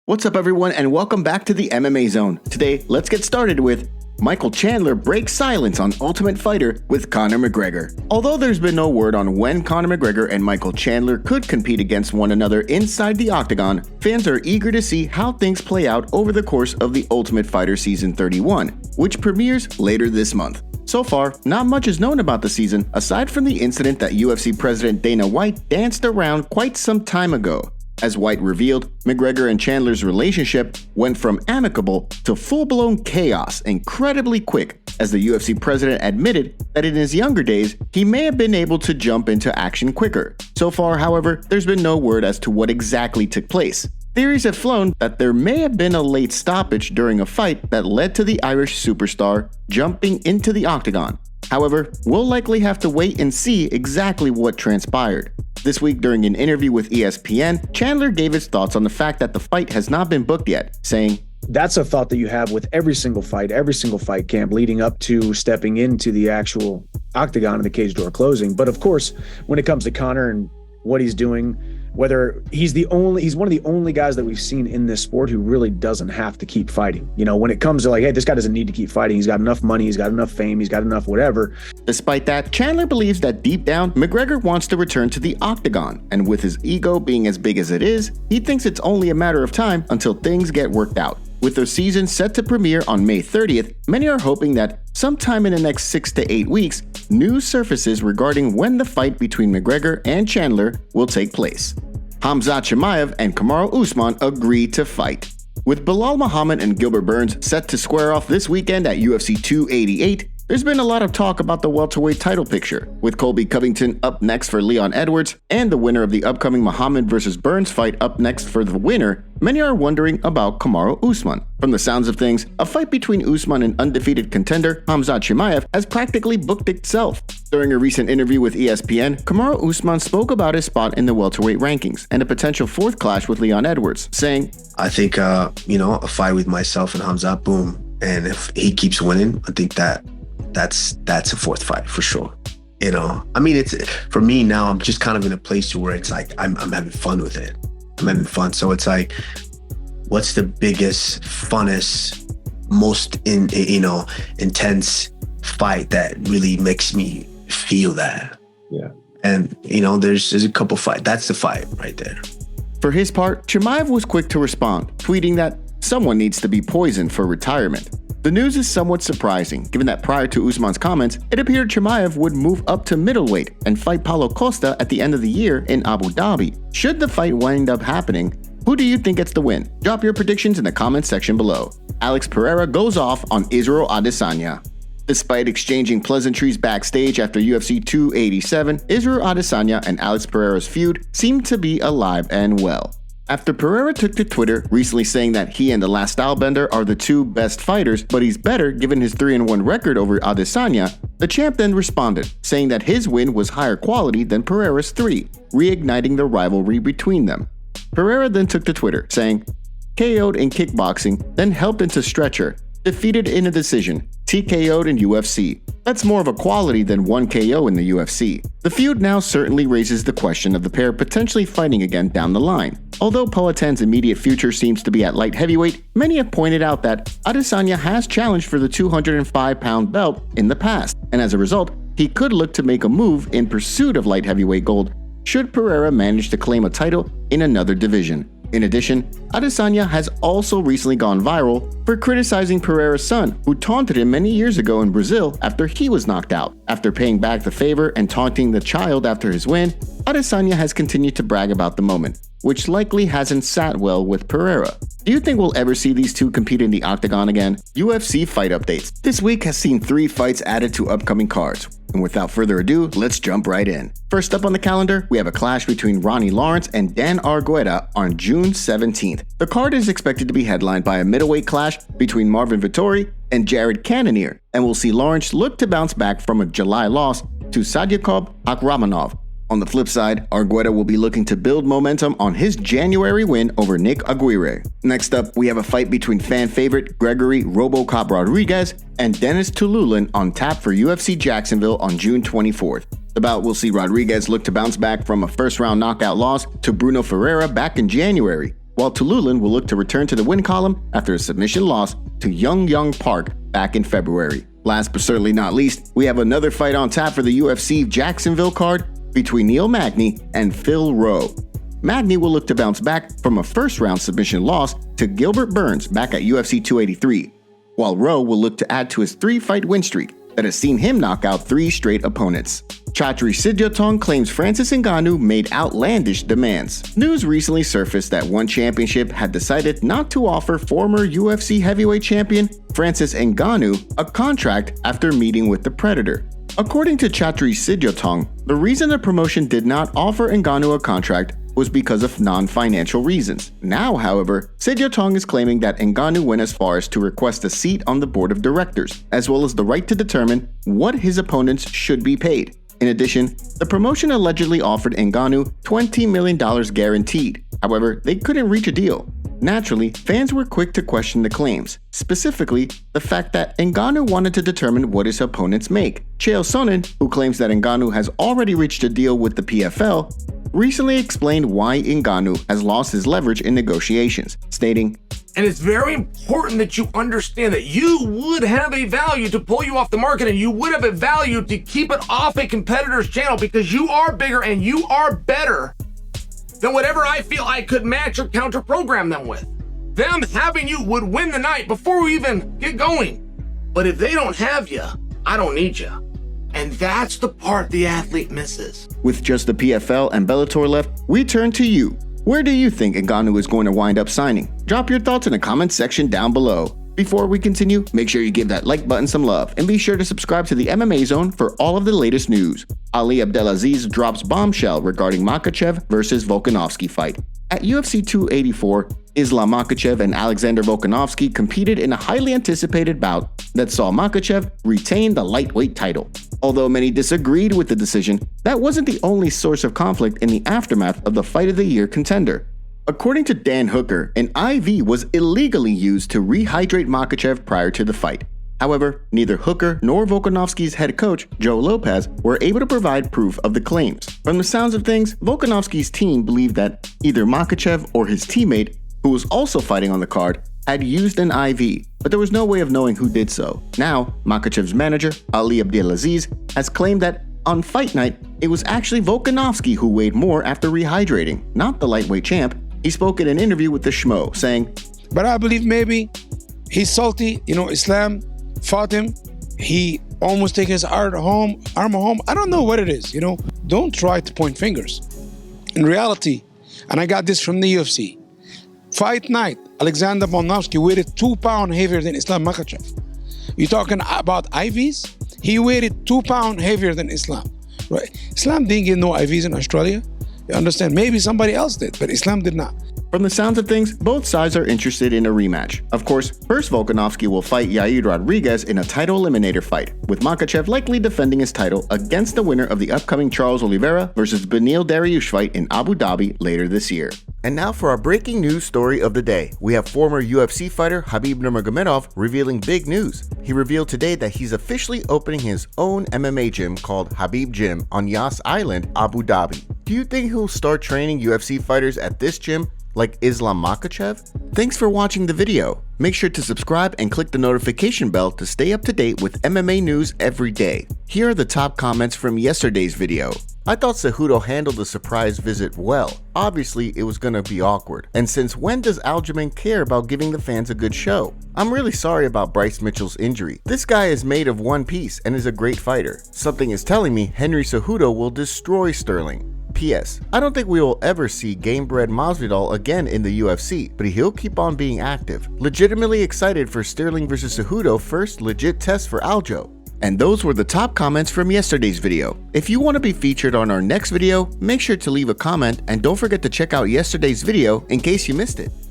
What's up everyone and welcome back to the MMA Zone. Today, let's get started with Michael Chandler breaks silence on Ultimate Fighter with Conor McGregor. Although there's been no word on when Conor McGregor and Michael Chandler could compete against one another inside the octagon, fans are eager to see how things play out over the course of the Ultimate Fighter Season 31, which premieres later this month. So far, not much is known about the season aside from the incident that UFC President Dana White danced around quite some time ago. As White revealed, McGregor and Chandler's relationship went from amicable to full-blown chaos incredibly quick, as the UFC president admitted that in his younger days, he may have been able to jump into action quicker. So far, however, there's been no word as to what exactly took place. Theories have flown that there may have been a late stoppage during a fight that led to the Irish superstar jumping into the octagon. However, we'll likely have to wait and see exactly what transpired. This week, during an interview with ESPN, Chandler gave his thoughts on the fact that the fight has not been booked yet, saying, "That's a thought that you have with every single fight camp leading up to stepping into the actual octagon and the cage door closing. But of course, when it comes to Conor and what he's doing, whether he's one of the only guys that we've seen in this sport who really doesn't have to keep fighting. You know, when it comes to like, hey, this guy doesn't need to keep fighting. He's got enough money. He's got enough fame. He's got enough whatever." Despite that, Chandler believes that deep down, McGregor wants to return to the octagon. And with his ego being as big as it is, he thinks it's only a matter of time until things get worked out. With their season set to premiere on May 30th, many are hoping that sometime in the next 6 to 8 weeks, news surfaces regarding when the fight between McGregor and Chandler will take place. Khamzat Chimaev and Kamaru Usman agree to fight. With Belal Muhammad and Gilbert Burns set to square off this weekend at UFC 288, there's been a lot of talk about the welterweight title picture, with Colby Covington up next for Leon Edwards and the winner of the upcoming Muhammad vs. Burns fight up next for the winner. Many are wondering about Kamaru Usman. From the sounds of things, a fight between Usman and undefeated contender Khamzat Chimaev has practically booked itself. During a recent interview with ESPN, Kamaru Usman spoke about his spot in the welterweight rankings and a potential fourth clash with Leon Edwards, saying, "I think, a fight with myself and Khamzat, boom. And if he keeps winning, I think that's a fourth fight for sure. You know, I mean, it's for me now, I'm just kind of in a place where it's like, I'm having fun with it. I'm having fun. So it's like, what's the biggest, funnest, most intense fight that really makes me feel that?" Yeah. And, there's a couple fights. That's the fight right there. For his part, Chimaev was quick to respond, tweeting that someone needs to be poisoned for retirement. The news is somewhat surprising, given that prior to Usman's comments, it appeared Chimaev would move up to middleweight and fight Paulo Costa at the end of the year in Abu Dhabi. Should the fight wind up happening, who do you think gets the win? Drop your predictions in the comments section below. Alex Pereira goes off on Israel Adesanya. Despite exchanging pleasantries backstage after UFC 287, Israel Adesanya and Alex Pereira's feud seemed to be alive and well. After Pereira took to Twitter recently saying that he and the Last Stylebender are the two best fighters, but he's better given his 3-1 record over Adesanya, the champ then responded, saying that his win was higher quality than Pereira's 3, reigniting the rivalry between them. Pereira then took to Twitter, saying, "KO'd in kickboxing, then helped into stretcher, defeated in a decision, TKO'd in UFC. That's more of a quality than 1 KO in the UFC." The feud now certainly raises the question of the pair potentially fighting again down the line. Although Poatin's immediate future seems to be at light heavyweight, many have pointed out that Adesanya has challenged for the 205-pound belt in the past, and as a result, he could look to make a move in pursuit of light heavyweight gold should Pereira manage to claim a title in another division. In addition, Adesanya has also recently gone viral for criticizing Pereira's son, who taunted him many years ago in Brazil after he was knocked out. After paying back the favor and taunting the child after his win, Adesanya has continued to brag about the moment, which likely hasn't sat well with Pereira. Do you think we'll ever see these two compete in the octagon again? UFC Fight Updates. This week has seen 3 fights added to upcoming cards. And without further ado, let's jump right in. First up on the calendar, we have a clash between Ronnie Lawrence and Dan Argueta on June 17th. The card is expected to be headlined by a middleweight clash between Marvin Vettori and Jared Cannonier, and we'll see Lawrence look to bounce back from a July loss to Sadykhov Akhramonov. On the flip side, Argueta will be looking to build momentum on his January win over Nick Aguirre. Next up, we have a fight between fan favorite Gregory RoboCop Rodriguez and Dennis Tululin on tap for UFC Jacksonville on June 24th. The bout will see Rodriguez look to bounce back from a first-round knockout loss to Bruno Ferreira back in January. while Tululan will look to return to the win column after a submission loss to Young Park back in February. Last but certainly not least, we have another fight on tap for the UFC Jacksonville card between Neil Magny and Phil Rowe. Magny will look to bounce back from a first-round submission loss to Gilbert Burns back at UFC 283, while Rowe will look to add to his 3-fight win streak that has seen him knock out 3 straight opponents. Chatri Sityodtong claims Francis Ngannou made outlandish demands. News recently surfaced that One Championship had decided not to offer former UFC heavyweight champion Francis Ngannou a contract after meeting with the Predator. According to Chatri Sityodtong, the reason the promotion did not offer Ngannou a contract was because of non-financial reasons. Now, however, Sityodtong is claiming that Ngannou went as far as to request a seat on the board of directors, as well as the right to determine what his opponents should be paid. In addition, the promotion allegedly offered Ngannou $20 million guaranteed. However, they couldn't reach a deal. Naturally, fans were quick to question the claims, specifically the fact that Ngannou wanted to determine what his opponents make. Chael Sonnen, who claims that Ngannou has already reached a deal with the PFL, recently explained why Ngannou has lost his leverage in negotiations, stating, "And it's very important that you understand that you would have a value to pull you off the market, and you would have a value to keep it off a competitor's channel because you are bigger and you are better than whatever I feel I could match or counter program them with. Them having you would win the night before we even get going. But if they don't have you, I don't need you." And that's the part the athlete misses. With just the PFL and Bellator left, we turn to you. Where do you think Ngannou is going to wind up signing? Drop your thoughts in the comments section down below. Before we continue, make sure you give that like button some love and be sure to subscribe to the MMA Zone for all of the latest news. Ali Abdelaziz drops bombshell regarding Makhachev versus Volkanovski fight. At UFC 284, Islam Makhachev and Alexander Volkanovski competed in a highly anticipated bout that saw Makhachev retain the lightweight title. Although many disagreed with the decision, that wasn't the only source of conflict in the aftermath of the Fight of the Year contender. According to Dan Hooker, an IV was illegally used to rehydrate Makhachev prior to the fight. However, neither Hooker nor Volkanovski's head coach, Joe Lopez, were able to provide proof of the claims. From the sounds of things, Volkanovski's team believed that either Makhachev or his teammate, who was also fighting on the card, had used an IV, but there was no way of knowing who did so. Now, Makhachev's manager, Ali Abdelaziz, has claimed that on fight night, it was actually Volkanovski who weighed more after rehydrating, not the lightweight champ. He spoke in an interview with the Schmo, saying, "But I believe maybe he's salty. Islam fought him. He almost taken his armor home. I don't know what it is. Don't try to point fingers. In reality, and I got this from the UFC, fight night, Alexander Volkanovski weighed 2 pounds heavier than Islam Makhachev. You're talking about IVs? He weighed 2 pounds heavier than Islam. Right? Islam didn't get no IVs in Australia. You understand? Maybe somebody else did, but Islam did not. From the sounds of things, both sides are interested in a rematch. Of course, first Volkanovski will fight Yair Rodriguez in a title eliminator fight, with Makhachev likely defending his title against the winner of the upcoming Charles Oliveira versus Beneil Dariush fight in Abu Dhabi later this year. And now for our breaking news story of the day. We have former UFC fighter Khabib Nurmagomedov revealing big news. He revealed today that he's officially opening his own MMA gym called Khabib Gym on Yas Island, Abu Dhabi. Do you think he'll start training UFC fighters at this gym like Islam Makhachev? Thanks for watching the video. Make sure to subscribe and click the notification bell to stay up to date with MMA news every day. Here are the top comments from yesterday's video. I thought Cejudo handled the surprise visit well. Obviously, it was gonna be awkward. And since when does Aljamain care about giving the fans a good show? I'm really sorry about Bryce Mitchell's injury. This guy is made of one piece and is a great fighter. Something is telling me Henry Cejudo will destroy Sterling. P.S. I don't think we will ever see Gamebred Masvidal again in the UFC, but he'll keep on being active. Legitimately excited for Sterling vs Cejudo first legit test for Aljo. And those were the top comments from yesterday's video. If you want to be featured on our next video, make sure to leave a comment and don't forget to check out yesterday's video in case you missed it.